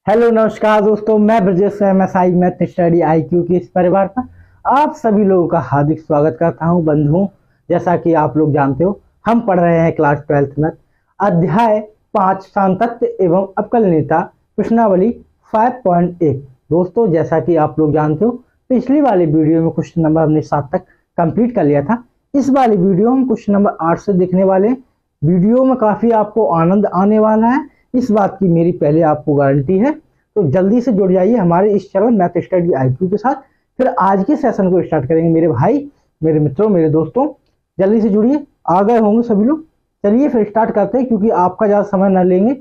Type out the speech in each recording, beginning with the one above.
Hello नमस्कार दोस्तों, मैं Brajesh MSI math study IQ के इस परिवार पर आप सभी लोगों का हार्दिक स्वागत करता हूं। बंधुओं, जैसा कि आप लोग जानते हो, हम पढ़ रहे हैं क्लास 12th मैथ अध्याय 5 सांतत्य एवं अवकलनीयता प्रश्नावली 5.1। दोस्तों, जैसा कि आप लोग जानते हो, पिछली वाली वीडियो में क्वेश्चन नंबर हमने 7 तक कंप्लीट कर लिया था। इस वाली वीडियो में क्वेश्चन नंबर 8 से देखने वाले हैं। वीडियो में काफी आपको आनंद आने वाला है, इस बात की मेरी पहले आपको गारंटी है। तो जल्दी से जुड़ जाइए हमारे इस चैनल मैथ स्टडी IQ के साथ। फिर आज के सेशन को स्टार्ट करेंगे। मेरे भाई, मेरे मित्रों, मेरे दोस्तों, जल्दी से जुड़िए। आ गए होंगे सभी लोग। चलिए फिर स्टार्ट करते हैं, क्योंकि आपका ज़्यादा समय न लेंगे,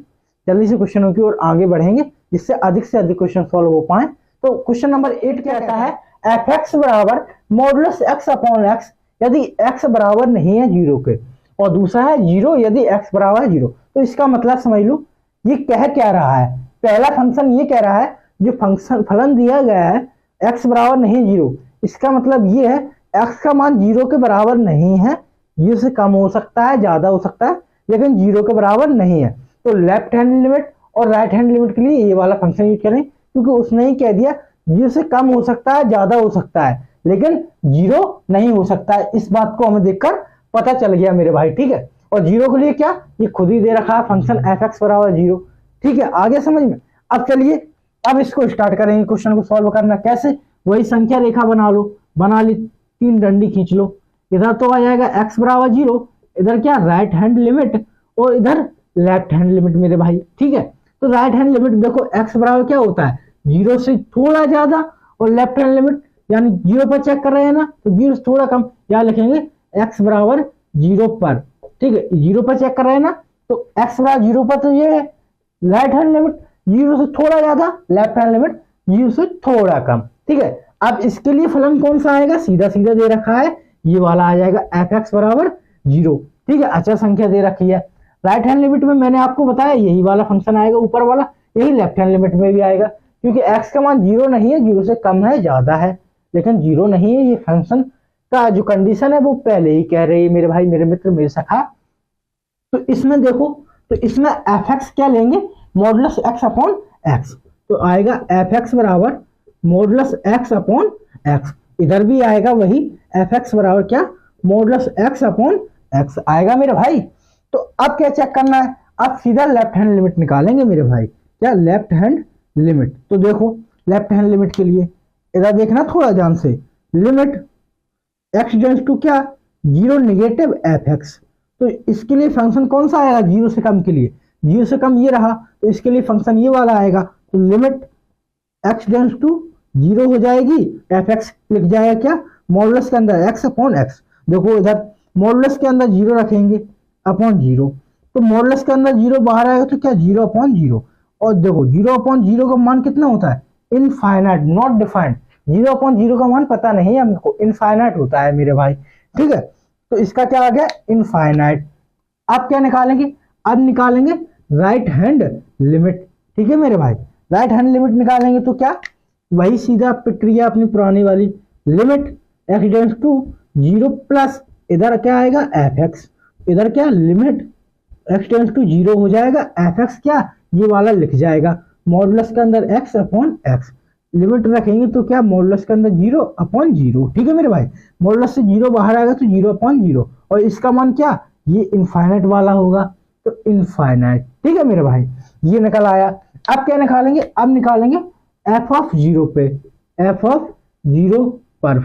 जल्दी से क्वेश्चनों की ओर आगे बढ़ेंगे, जिससे अधिक से अधिक क्वेश्चन सॉल्व हो पाए। तो क्वेश्चन नंबर 8 क्या कहता है? f(x) बराबर मॉडुलस x अपॉन x यदि x बराबर नहीं है 0 के, और दूसरा है 0 यदि x बराबर है 0। तो इसका मतलब समझ लो, ये कह क्या रहा है। पहला फंक्शन ये कह रहा है, जो फंक्शन फलन दिया गया है x बराबर नहीं 0, इसका मतलब ये है x का मान 0 के बराबर नहीं है। 0 से कम हो सकता है, ज्यादा हो सकता है, लेकिन 0 के बराबर नहीं है। तो लेफ्ट हैंड लिमिट और राइट हैंड लिमिट के लिए ये वाला फंक्शन यूज करें, क्योंकि उसने ही कह दिया 0 से कम हो सकता है, ज्यादा हो सकता है, लेकिन 0 नहीं हो सकता है। इस बात को हमें देखकर पता चल गया मेरे भाई, ठीक है। और 0 के लिए क्या, ये खुद ही दे रखा है फंक्शन f(x) बराबर 0, ठीक है। आगे समझ में। अब चलिए, अब इसको स्टार्ट करेंगे क्वेश्चन को सॉल्व करना। कैसे? वही संख्या रेखा बना लो, बना ली, 3 डंडी खींच लो। इधर तो आ जाएगा x बराबर 0, इधर क्या राइट हैंड लिमिट, और इधर लेफ्ट हैंड लिमिट मेरे भाई, ठीक है। तो राइट हैंड लिमिट देखो, x बराबर क्या होता है 0 से थोड़ा ज्यादा, और लेफ्ट हैंड लिमिट यानी 0 पर चेक कर रहे हैं ना, तो 0 से थोड़ा कम। यहाँ लिखेंगे x बराबर 0 पर, ठीक है। 0 पर चेक कर रहे हैं ना, तो x बराबर 0 पर, तो ये है राइट हैंड लिमिट 0 से थोड़ा ज्यादा, लेफ्ट हैंड लिमिट 0 से थोड़ा कम, ठीक है। अब इसके लिए फलन कौन सा आएगा? सीधा सीधा दे रखा है, ये वाला आ जाएगा f(x) बराबर 0, ठीक है। अचर संख्या दे रखी है। राइट हैंड लिमिट में मैंने आपको बताया यही वाला फंक्शन आएगा, ऊपर वाला। यही लेफ्ट हैंड लिमिट में भी आएगा, क्योंकि x का मान 0 नहीं है, 0 से कम है, ज्यादा है, लेकिन 0 नहीं है। ये फंक्शन का जो कंडीशन है वो पहले ही कह रही है मेरे भाई, मेरे मित्र, मेरे सखा। तो इसमें देखो, तो इसमें f(x) क्या लेंगे? Modulus x upon x। तो आएगा f(x) बराबर मॉडुलस x अपॉन x। इधर भी आएगा वही f(x) बराबर क्या, मॉडुलस x अपॉन x आएगा मेरे भाई। तो अब क्या चेक करना है? अब सीधा लेफ्ट हैंड लिमिट निकालेंगे मेरे भाई। क्या? Left hand limit. तो देखो, लेफ्ट हैंड लिमिट के लिए इधर देखना थोड़ा ध्यान से। लिमिट x टेंड्स टू क्या, 0 नेगेटिव f(x). तो इसके लिए फंक्शन कौन सा आएगा 0 से कम के लिए? 0 से कम ये रहा, तो इसके लिए फंक्शन ये वाला आएगा। तो लिमिट x टेंड्स टू 0 हो जाएगी, f(x) लिख जाएगा क्या, मॉडुलस के अंदर x अपॉन x। देखो इधर मॉडुलस के अंदर 0 रखेंगे अपॉन 0, तो मॉडुलस के अंदर 0 बाहर आएगा, तो क्या 0 अपॉन 0। और देखो 0 अपॉन 0 का मान कितना होता है? Infinite, not defined. 0 अपॉन 0 का मान पता नहीं है हमको, इनफाइनाइट होता है मेरे भाई, ठीक है। तो इसका क्या आ गया? इनफाइनाइट। अब क्या निकालेंगे? अब निकालेंगे राइट हैंड लिमिट, ठीक है मेरे भाई। राइट हैंड लिमिट निकालेंगे तो क्या, वही सीधा प्रक्रिया अपनी पुरानी वाली। Limit x tends to 0 plus इधर क्या आएगा f(x), इधर क्या लिमिट x टेंड्स टू 0 हो जाएगा, f(x) क्या ये वाला लिख जाएगा, मॉडुलस के अंदर x अपॉन x। लिमिट रखेंगे तो क्या, मॉडुलस के अंदर 0 अपॉन 0, ठीक है मेरे भाई। मॉडुलस से 0 बाहर आएगा तो 0 अपॉन 0, और इसका मान क्या, ये इनफाइनाइट वाला होगा, तो इनफाइनाइट, ठीक है मेरे भाई। ये निकल आया। अब क्या निकालेंगे? अब निकालेंगे f(0) पे, f(0) पर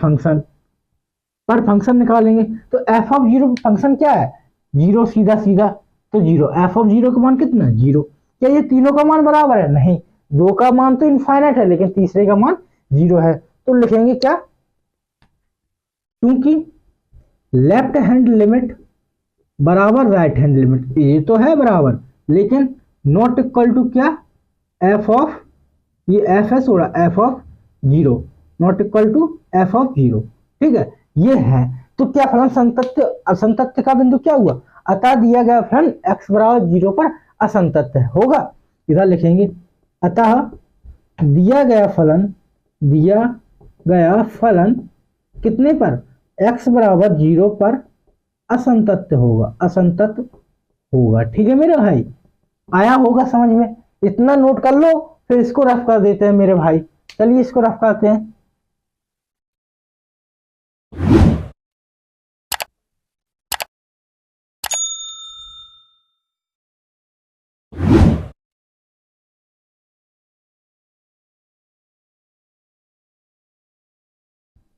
फंक्शन निकालेंगे। तो f(0) फंक्शन क्या है, 0 सीधा सीधा, तो 0। f(0) का मान कितना है? 0। क्या ये तीनों का मान बराबर है? नहीं, 2 का मान तो इनफाइनाइट है, लेकिन तीसरे का मान 0 है। तो लिखेंगे क्या, क्योंकि लेफ्ट हैंड लिमिट बराबर राइट हैंड लिमिट, ये तो है बराबर, लेकिन नॉट इक्वल टू क्या, ये f(s) हो रहा, f(0) not equal to f(0), ठीक है। ये है। तो क्या फलन संतत्य असंतत्य का बिंदु क्या हुआ? अतः दिया गया फलन x बराबर 0 पर असंतत्य होगा। इधर लिखेंगे, अतः दिया गया फलन कितने पर, x बराबर 0 पर असंतत्य होगा, ठीक है मेरे भाई। आया होगा समझ में, इतना नोट कर लो, फिर इसको रफ कर देते हैं मेरे भाई। चलिए इसको रफ करते हैं।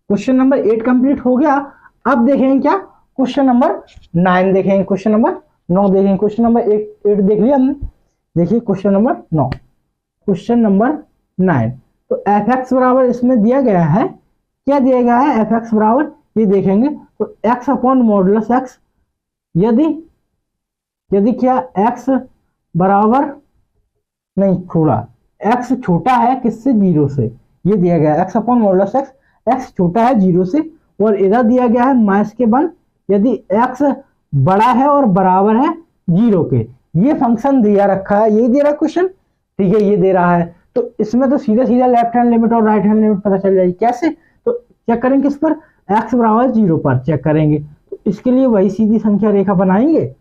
क्वेश्चन नंबर 8 कंप्लीट हो गया। अब देखेंगे क्या, क्वेश्चन नंबर 9 देखेंगे, क्वेश्चन नंबर 9 देखेंगे। क्वेश्चन नंबर 8 देख लिया हमने। देखिए क्वेश्चन नंबर 9, क्वेश्चन नंबर 9। तो एफ एक्स बराबर इसमें दिया गया है, क्या दिया गया है, एफ एक्स बराबर, ये देखेंगे तो एक्स अपॉन मॉडुलस एक्स, यदि क्या एक्स बराबर, नहीं छोड़ा, एक्स छोटा है किससे, जीरो से, ये दिया गया है x upon modulus x, x छोटा है जीरो से, और इधर दिया गया है माइनस के 1 यदि एक्स बड़ा है और बराबर है जीरो के। ये फंक्शन दिया रखा है, ये दे रहा है क्वेश्चन, ठीक है, ये दे रहा है। तो इसमें तो सीधा सीधा लेफ्ट हैंड लिमिट और राइट हैंड लिमिट पता चल जाएगी। कैसे, तो चेक करेंगे किस पर, एक्स बराबर जीरो पर चेक करेंगे। तो इसके लिए वही सीधी संख्या रेखा बनाएंगे,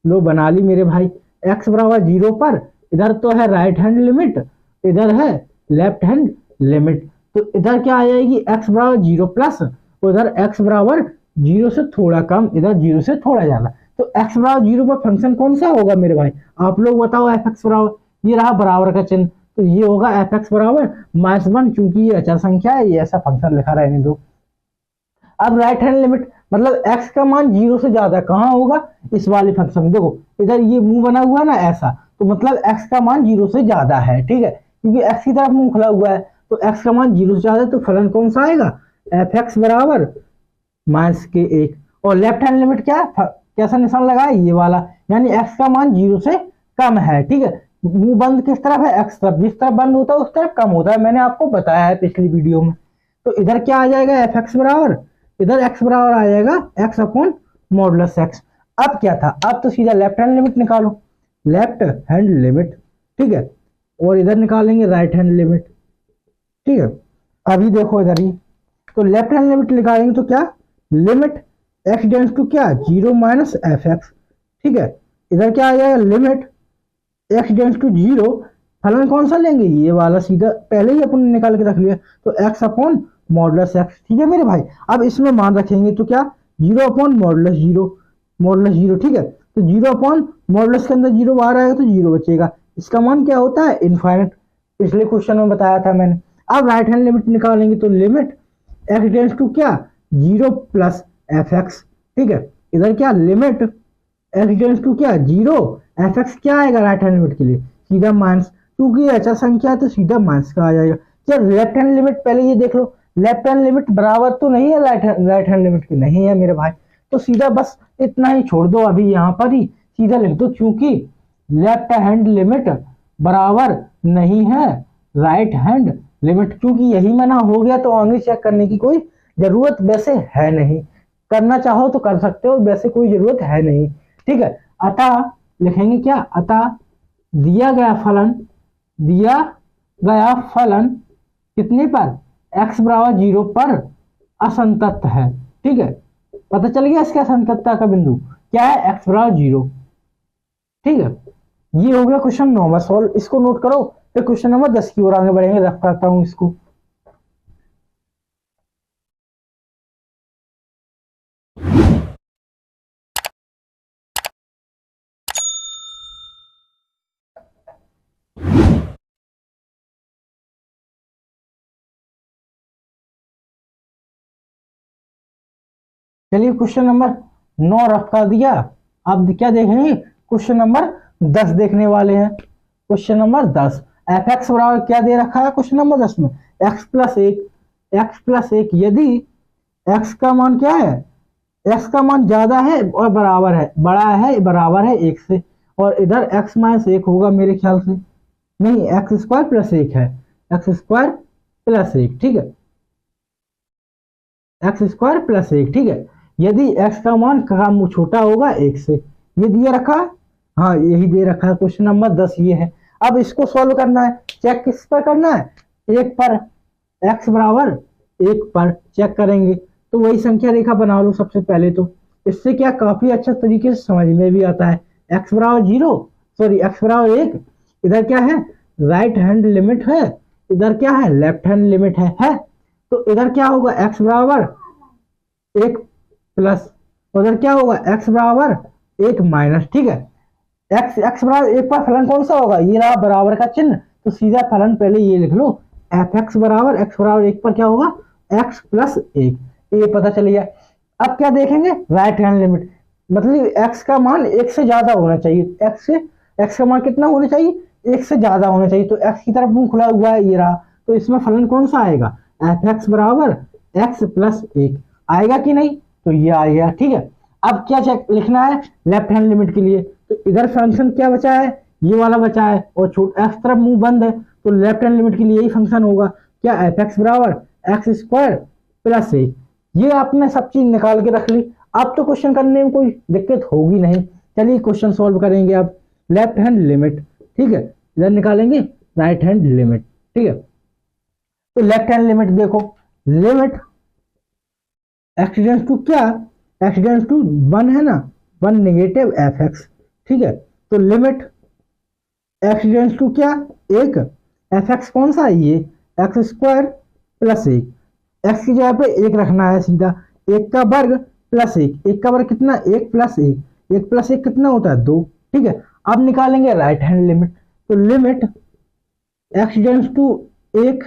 लो बना ली मेरे भाई। एक्स बराबर जीरो पर, इधर तो है राइट हैंड लिमिट, इधर है लेफ्ट हैंड लिमिट, तो इधर क्या आ जाएगी, एक्स बराबर जीरो प्लस, उधर एक्स बराबर जीरो से थोड़ा कम, इधर जीरो से थोड़ा ज्यादा। तो एक्स बराबर जीरो पर फंक्शन कौन सा होगा मेरे भाई, आप लोग बताओ। एफ एक्स बराबर, ये रहा बराबर का चिन्ह, तो ये होगा एफ एक्स बराबर -1, चूंकि ये अचर संख्या है, ये ऐसा फंक्शन लिखा रहने दो। अब राइट हैंड लिमिट मतलब एक्स का मान जीरो से ज्यादा कहाँ होगा, इस वाले फंक्शन में। देखो इधर ये मुंह बना हुआ ना ऐसा, तो मतलब एक्स का मान जीरो से ज्यादा है, ठीक है, क्योंकि एक्स की तरफ मुंह खुला हुआ है, तो एक्स का मान जीरो से ज्यादा है, तो फलन कौन सा आएगा, एफ एक्स बराबर -1। और लेफ्ट हैंड लिमिट क्या है, कैसा निशान लगा है, ये वाला, यानी एक्स का मान जीरो से कम है, ठीक है। मुंह बंद किस तरफ है, एक्स तरफ, जिस तरफ बंद होता है उस तरफ कम होता है, मैंने आपको बताया है पिछली वीडियो में। तो इधर क्या आ जाएगा, एफ एक्स बराबर, इधर एक्स बराबर आ जाएगा एक्स अपॉन मॉडुलस एक्स। अब क्या था, अब तो सीधा लेफ्ट हैंड लिमिट निकालो, लेफ्ट हैंड लिमिट, ठीक है, और इधर निकालेंगे राइट हैंड लिमिट, ठीक है। अभी देखो इधर ही, तो लेफ्ट हैंड लिमिट निकालेंगे तो क्या, लिमिट एक्स टेंड्स टू क्या, जीरो माइनस एफ एक्स, ठीक है। इधर क्या आ जाएगा, limit x tends to zero, फलन कौन सा लेंगे, ये वाला, सीधा पहले ही अपन निकाल के रख लिया, तो एक्स अपॉन मॉडुलस एक्स, ठीक है मेरे भाई। अब इसमें मान रखेंगे तो क्या, जीरो अपॉन मॉडुलस जीरो, ठीक है। तो जीरो अपॉन मॉडुलस के अंदर जीरो बाहर आएगा तो जीरो बचेगा, इसका मान क्या होता है, इनफाइनाइट, पिछले क्वेश्चन में बताया था मैंने। अब राइट हैंड लिमिट निकालेंगे तो लिमिट एक्स टेंड्स टू क्या, जीरो प्लस एफ एक्स, ठीक है। इधर क्या, लिमिट एक्स टेंड्स टू क्या, जीरो, एफ एक्स क्या आएगा राइट हैंड लिमिट के लिए, सीधा माइनस, क्योंकि अच्छा संख्या है तो सीधा माइनस का आ जाएगा। क्या लेफ्ट हैंड लिमिट, पहले ये देख लो, लेफ्ट हैंड लिमिट बराबर तो नहीं है राइट हैंड लिमिट की, नहीं है मेरे भाई, तो सीधा बस इतना ही छोड़ दो, अभी यहाँ पर ही सीधा लिख दो, क्योंकि लेफ्ट हैंड लिमिट बराबर नहीं है राइट हैंड लिमिट, क्योंकि यही मना हो गया तो आगे चेक करने की कोई जरूरत वैसे है नहीं, करना चाहो तो कर सकते हो, वैसे कोई जरूरत है नहीं, ठीक है। अतः लिखेंगे क्या, अतः दिया गया फलन कितने पर, एक्स बराबर जीरो पर असंतत है, ठीक है। पता चल गया इसका असंततता का बिंदु क्या है, एक्स बराबर जीरो, ठीक है। ये हो गया क्वेश्चन 9 सॉल्व, इसको नोट करो, फिर क्वेश्चन नंबर 10 की ओर आगे बढ़ेंगे, रख करता हूं इसको। चलिए क्वेश्चन नंबर 9 रख कर दिया। अब क्या देखेंगे, क्वेश्चन नंबर 10 देखने वाले हैं। क्वेश्चन नंबर 10, एफ एक्स बराबर क्या दे रखा है क्वेश्चन नंबर 10 में, एक्स प्लस एक, यदि एक्स का मान क्या है, एक्स का मान ज्यादा है और बराबर है, बराबर है एक से, और इधर एक्स माइनस एक होगा मेरे ख्याल से, नहीं एक्स स्क्वायर प्लस एक है, एक्स स्क्वायर प्लस एक, ठीक है, एक्स स्क्वायर प्लस एक, ठीक है। यदि x का मान कम छोटा होगा एक से, ये दिया रखा है, हाँ यही दे रखा है, क्वेश्चन नंबर 10 ये है। अब इसको सॉल्व करना है, चेक किस पर करना है, एक पर, x बराबर एक पर चेक करेंगे, तो वही संख्या रेखा बना लो सबसे पहले, तो इससे क्या काफी अच्छा तरीके से समझ में भी आता है। x बराबर जीरो, सॉरी x बराबर एक, इधर क्या है राइट हैंड लिमिट है, इधर क्या है लेफ्ट हैंड लिमिट है। तो इधर क्या होगा x बराबर 1 प्लस, उधर क्या होगा x बराबर 1 माइनस, ठीक है। x बराबर 1 पर फलन कौन सा होगा, ये रहा बराबर का चिन्ह, तो सीधा फलन पहले ये लिख लो, fx बराबर x बराबर 1 पर क्या होगा x प्लस 1, ये पता चल गया। अब क्या देखेंगे राइट हैंड लिमिट, मतलब x का मान 1 से ज्यादा होना चाहिए, x का मान कितना होना चाहिए 1 से ज्यादा होना चाहिए, तो x की तरफ मुंह खुला हुआ है ये रहा, तो इसमें फलन कौन सा आएगा fx बराबर x प्लस 1 आएगा कि नहीं, तो ये आ गया, ठीक है। अब क्या चेक लिखना है लेफ्ट हैंड लिमिट के लिए, तो इधर फंक्शन क्या बचा है ये वाला बचा है, और छोटा x तरफ मुंह बंद है, तो लेफ्ट हैंड लिमिट के लिए यही फंक्शन होगा क्या fx बराबर x स्क्वायर प्लस 1, ये आपने सब चीज निकाल के रख ली। अब तो क्वेश्चन करने में कोई दिक्कत होगी नहीं, चलिए क्वेश्चन सॉल्व करेंगे। अब लेफ्ट हैंड लिमिट, ठीक है, इधर निकालेंगे राइट हैंड लिमिट, ठीक है। तो लेफ्ट हैंड लिमिट देखो, लिमिट x टेंड्स टू क्या, x टेंड्स टू 1 है ना, 1 नेगेटिव fx, ठीक है। तो लिमिट x टेंड्स टू क्या 1, fx कौन सा है ये x स्क्वायर प्लस 1, x की जगह पे 1 रखना है सीधा, 1 का वर्ग प्लस 1, 1 का वर्ग कितना 1 प्लस 1, 1 प्लस 1 कितना होता है 2, ठीक है। अब निकालेंगे राइट हैंड लिमिट, तो limit x tends to 1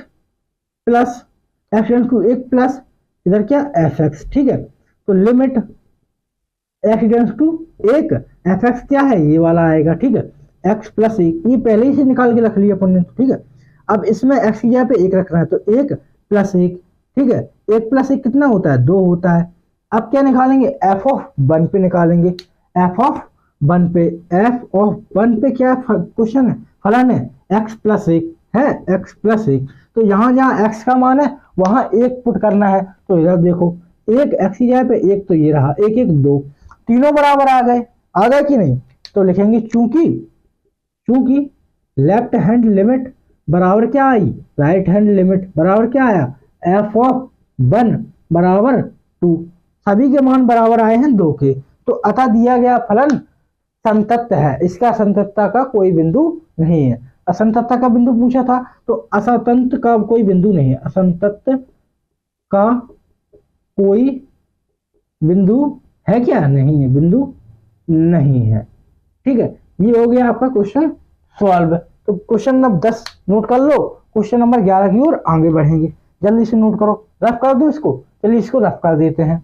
plus x tends to 1 plus इधर क्या fx, ठीक है। तो limit x tends to 1, fx क्या है ये वाला आएगा, ठीक है, x प्लस 1, ये पहले ही से निकाल के रख लिया अपन ने, ठीक है। अब इसमें x की जगह पे 1 रखना है, तो 1 प्लस 1, ठीक है, 1 प्लस 1 कितना होता है 2 होता है। अब क्या निकालेंगे f ऑफ 1 पे निकालेंगे, f ऑफ 1 पे, f ऑफ 1 पे क्या क्वेश्चन है फलन है x प्लस 1 है, x प्लस 1, तो यहाँ जहाँ x का मान है वहां 1 पुट करना है, तो इधर देखो 1 x की जगह पे 1, तो ये रहा 1 1 2, तीनों बराबर आ गए कि नहीं, तो लिखेंगे चूंकि लेफ्ट हैंड लिमिट बराबर क्या आई राइट हैंड लिमिट बराबर क्या आया f ऑफ 1 बराबर 2, सभी के मान बराबर आए हैं 2 के, तो अतः दिया गया फलन संतत है, इसका असंततता का कोई बिंदु नहीं है। असंततता का बिंदु पूछा था, तो असंतत का कोई बिंदु नहीं है, असंतत का कोई बिंदु है क्या, नहीं है, बिंदु नहीं है, ठीक है। ये हो गया आपका क्वेश्चन सॉल्व। तो क्वेश्चन नंबर 10 नोट कर लो, क्वेश्चन नंबर 11 की ओर आगे बढ़ेंगे, जल्दी से नोट करो, रफ कर दो इसको, चलिए इसको रफ कर देते हैं।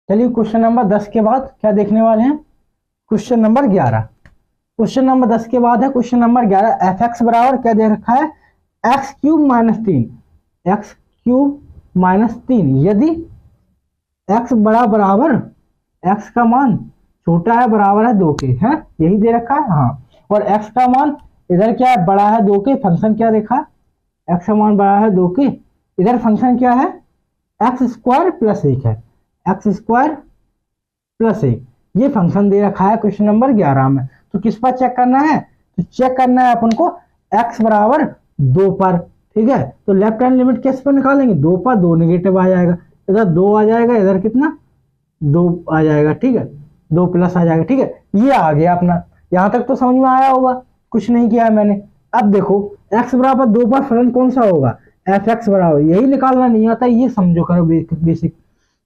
चलिए क्वेश्चन नंबर 10 के बाद क्या देखने वाले हैं, क्वेश्चन नंबर 11। क्वेश्चन नंबर 10 के बाद है क्वेश्चन नंबर 11, fx बराबर क्या दे रखा है x cube minus 3, x cube minus 3, यदि x बड़ा बराबर x का मान छोटा है बराबर है 2 के, है यही दे रखा है, हाँ, और x का मान इधर क्या है बड़ा है 2 के, फंक्शन क्या देखा x का मान बड़ा है 2 के, इधर फंक्शन क्या है x स्क्वायर प्लस 1 है, एक्स स्क्वायर प्लस 1, ये फंक्शन दे रखा है क्वेश्चन नंबर 11 में। तो किस पर चेक करना है, तो चेक करना है अपन को x बराबर 2 पर, ठीक है। तो लेफ्ट हैंड लिमिट किस पर निकालेंगे 2 पर, 2 नेगेटिव आ जाएगा, इधर 2 आ जाएगा, इधर कितना 2 आ जाएगा, ठीक है, 2 प्लस आ जाएगा, ठीक है। ये आ गया अपना, यहां तक तो समझ में आया होगा, कुछ नहीं किया है मैंने। अब देखो x बराबर 2 पर फलन कौन सा होगा fx बराबर, यही निकालना नहीं आता, ये समझो करो बेसिक।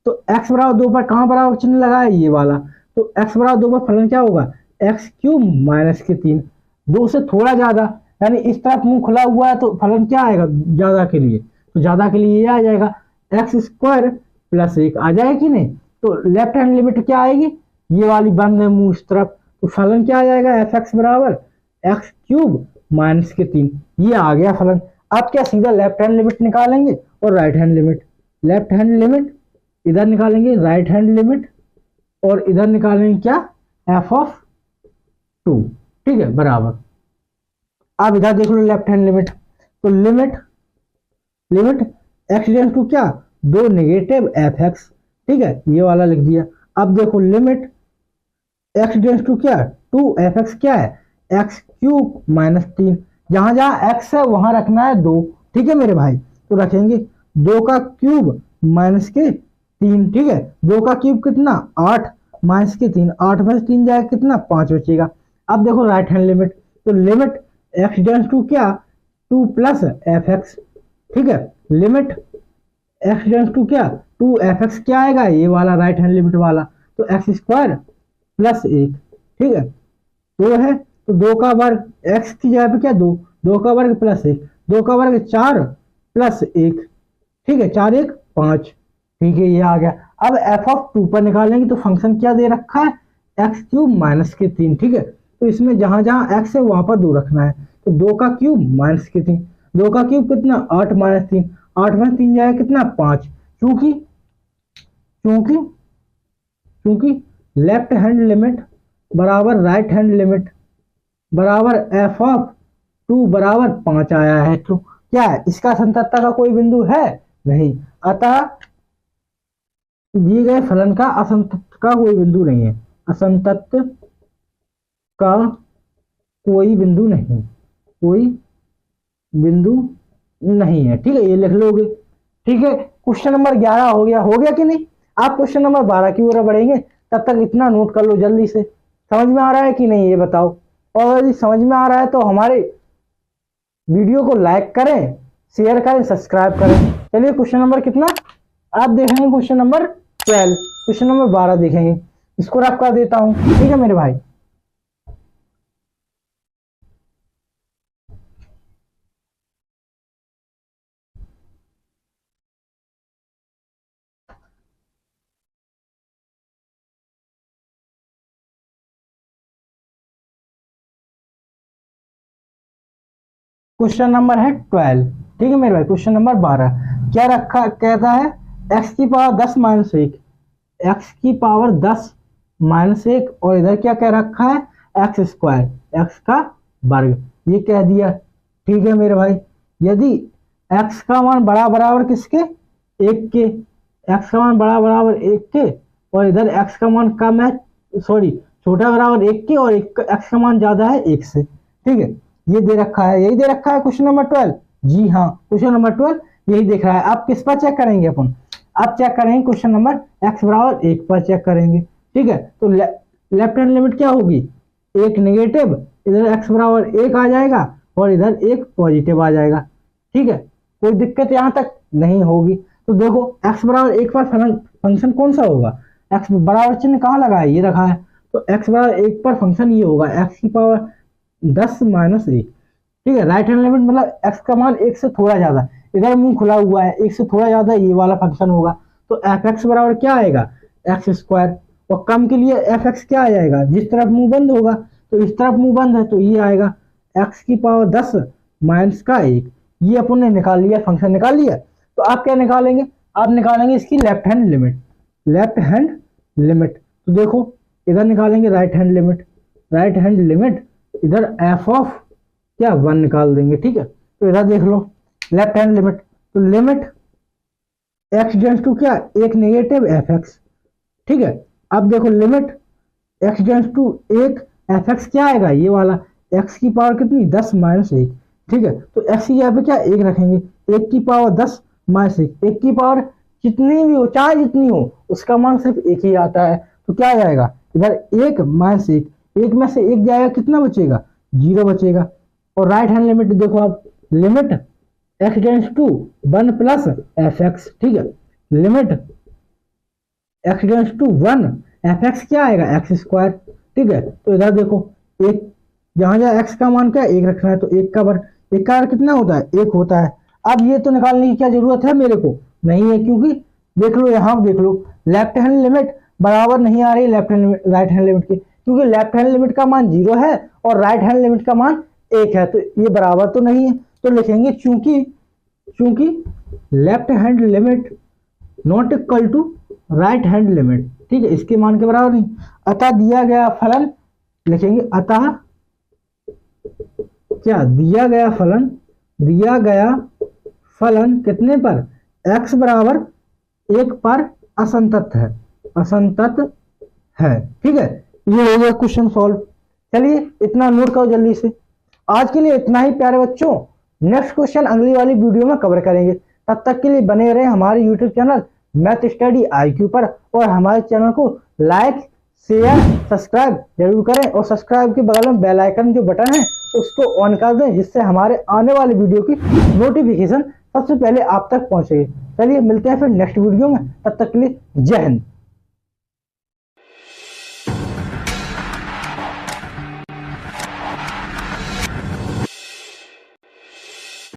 तो x बराबर 2 पर कहां बराबर चिन्ह लगा है ये वाला, तो x बराबर 2 पर फलन क्या होगा एक्स क्यूब माइनस के 3, 2 से थोड़ा ज्यादा, यानी इस तरफ मुंह खुला हुआ है, तो फलन क्या आएगा ज्यादा के लिए, तो ज्यादा के लिए ये आ जाएगा एक्स स्क्वायर प्लस 1 आ जाएगा कि नहीं। तो लेफ्ट हैंड लिमिट क्या आएगी, ये वाली बंद है मुंह इस तरफ, तो फलन क्या आ जाएगा एफ एक्स बराबर एक्स क्यूब माइनस के 3, ये आ गया फलन। अब क्या सीधा लेफ्ट हैंड लिमिट निकालेंगे और right hand limit, left hand limit इधर निकालेंगे, राइट हैंड लिमिट और इधर निकालेंगे क्या एफ ऑफ 2, ठीक है, बराबर। अब इधर देख लो लेफ्ट हैंड लिमिट, तो लिमिट एक्स टेंड्स टू क्या 2 नेगेटिव एफ एक्स, ठीक है, ये वाला लिख दिया। अब देखो लिमिट एक्स टेंस टू क्या, टू एफ एक्स क्या है, एक्स क्यूब माइनस 3। जहां जहां एक्स है वहां रखना है 2, ठीक है मेरे भाई। तो रखेंगे 2 का क्यूब माइनस के 3, ठीक है। 2 का क्यूब कितना 8 माइनस के 3, 8 में से 3 जाएगा कितना 5 बचेगा। अब देखो राइट हैंड लिमिट, तो लिमिट एक्स टेंस टू क्या 2 प्लस एफ एक्स, ठीक है। लिमिट एक्स टेंस टू क्या 2 एफ एक्स क्या आएगा, ये वाला राइट हैंड लिमिट वाला, तो एक्स स्क्वायर प्लस 1, ठीक है। 2 है तो 2 का वर्ग, एक्स की जगह पे क्या 2, 2 का वर्ग प्लस 1, 2 का वर्ग 4 प्लस 1, ठीक है। 4 1 5, ठीक है, ये आ गया। अब एफ ऑफ 2 पर निकालेंगे तो फंक्शन क्या दे रखा है, एक्स क्यूब माइनस के 3, ठीक है। तो इसमें जहां जहां एक्स है वहां पर 2 रखना है, तो 2 का क्यूब माइनस के 3, 2 का क्यूब कितना 8 माइनस 3, 8 में 3 जाएगा कितना 5, क्योंकि क्योंकि क्योंकि लेफ्ट हैंड लिमिट बराबर राइट हैंड लिमिट बराबर एफ ऑफ 2 बराबर 5 आया है। तो क्या है, इसका संततता का कोई बिंदु है नहीं, अतः दिए गए फलन का असंतत का कोई बिंदु नहीं है, असंतत का कोई बिंदु नहीं, कोई बिंदु नहीं है, ठीक है, ये लिख लोगे। ठीक है, क्वेश्चन नंबर 11 हो गया कि नहीं। आप क्वेश्चन नंबर 12 की ओर बढ़ेंगे, तब तक इतना नोट कर लो जल्दी से। समझ में आ रहा है कि नहीं ये बताओ, और यदि समझ में आ रहा है तो हमारे वीडियो को लाइक करें, शेयर करें, सब्सक्राइब करें। चलिए क्वेश्चन नंबर कितना आप देखेंगे, क्वेश्चन नंबर 12, क्वेश्चन नंबर 12 देखेंगे, इसको रफ कर देता हूं, ठीक है मेरे भाई। क्वेश्चन नंबर है 12, ठीक है मेरे भाई। क्वेश्चन नंबर 12 क्या रखा, कहता है एक्स की पावर 10 माइनस 1, एक्स की पावर 10 माइनस 1, और इधर क्या कह रखा है एक्स स्क्वायर, एक्स का वर्ग, ये कह दिया, ठीक है मेरे भाई। यदि एक्स का मान बड़ा बराबर किसके, 1 के, एक्स का मान बड़ा बराबर 1 के, और इधर एक्स का मान कम है, सॉरी छोटा बराबर 1 के, और एक्स का मान ज्यादा है 1 से, ठीक है। ये दे रखा है, यही दे रखा है क्वेश्चन नंबर 12, जी हाँ क्वेश्चन नंबर 12 यही देख रहा है। आप किस पर चेक करेंगे अपन, आप चेक करेंगे क्वेश्चन नंबर एक्स बराबर 1 पर चेक करेंगे, ठीक है। तो लेफ्ट हैंड लिमिट क्या होगी, एक नेगेटिव, इधर एक्स बराबर 1 आ जाएगा और इधर एक पॉजिटिव आ जाएगा, ठीक है। कोई दिक्कत यहाँ तक नहीं होगी। तो देखो एक्स बराबर 1 पर फंक्शन कौन सा होगा, एक्स बराबर चिन्ह कहाँ लगा है, ये रखा है, तो एक्स बराबर 1 पर फंक्शन ये होगा एक्स की पावर 10 माइनस 1, ठीक है। राइट हैंड लिमिट मतलब एक्स का मान 1 से थोड़ा ज्यादा, इधर मुंह खुला हुआ है 1 से थोड़ा ज्यादा, ये वाला फंक्शन होगा। तो एफ एक्स बराबर क्या आएगा एक्स स्क्वायर, और कम के लिए एफ एक्स क्या आ जाएगा, जिस तरफ मुंह बंद होगा, तो इस तरफ मुंह बंद है तो ये आएगा एक्स की पावर 10 माइनस का 1। ये अपन ने निकाल लिया, फंक्शन निकाल लिया। तो आप क्या निकालेंगे, आप निकालेंगे इसकी left hand limit, left hand limit. तो देखो इधर निकालेंगे right hand limit, right hand limit इधर एफ ऑफ क्या 1 निकाल देंगे, ठीक है। तो इधर देख लो लेफ्ट हैंड लिमिट, तो लिमिट एक्स टेंड्स टू क्या एक नेगेटिव एफ एक्स, ठीक है। अब देखो लिमिट एक्स टेंड्स टू एक एफ एक्स क्या आएगा, ये वाला एक्स की पावर कितनी 10 माइनस 1, ठीक है। तो एक्स की जगह पे क्या 1 रखेंगे, 1 की पावर 10 माइनस 1, 1 की पावर जितनी भी हो चाहे जितनी हो उसका मान सिर्फ 1 ही आता है। तो क्या आ जाएगा इधर 1 माइनस 1, 1 में से 1 जाएगा कितना बचेगा 0 बचेगा। और राइट हैंड लिमिट देखो आप, limit x tends to 1 plus f x, ठीक है। Limit x tends to 1 f x क्या आएगा एक्स स्क्वायर, ठीक है। तो इधर देखो एक जहां जहां एक्स का मान क्या 1 रखना है, तो 1 का वर्ग, 1 का वर्ग कितना होता है 1 होता है। अब ये तो निकालने की क्या जरूरत है मेरे को, नहीं है, क्योंकि देख लो यहाँ देख लो लेफ्ट हैंड लिमिट बराबर नहीं आ रही left hand right hand limit की, क्योंकि लेफ्ट हैंड लिमिट का मान 0 है और राइट हैंड लिमिट का मान 1 है, तो ये बराबर तो नहीं है। तो लिखेंगे चूंकि left hand limit not equal to right hand limit, ठीक है, इसके मान के बराबर नहीं, अतः दिया गया फलन लिखेंगे, अतः क्या दिया गया फलन कितने पर x बराबर 1 पर असंतत है, ठीक है। ये हो गया क्वेश्चन सॉल्व। चलिए इतना नोट करो जल्दी से। आज के लिए इतना ही प्यारे बच्चों, नेक्स्ट क्वेश्चन अगली वाली वीडियो में कवर करेंगे। तब तक के लिए बने रहे हमारे YouTube channel math study IQ पर, और हमारे चैनल को लाइक शेयर सब्सक्राइब जरूर करें, और सब्सक्राइब के बगल में बेल आइकन जो बटन है उसको ऑन कर दें, जिससे हमारे आने वाले वीडियो की नोटिफिकेशन सबसे पहले आप तक पहुंचेगी। चलिए मिलते हैं फिर नेक्स्ट वीडियो में, तब तक के लिए जय हिंद।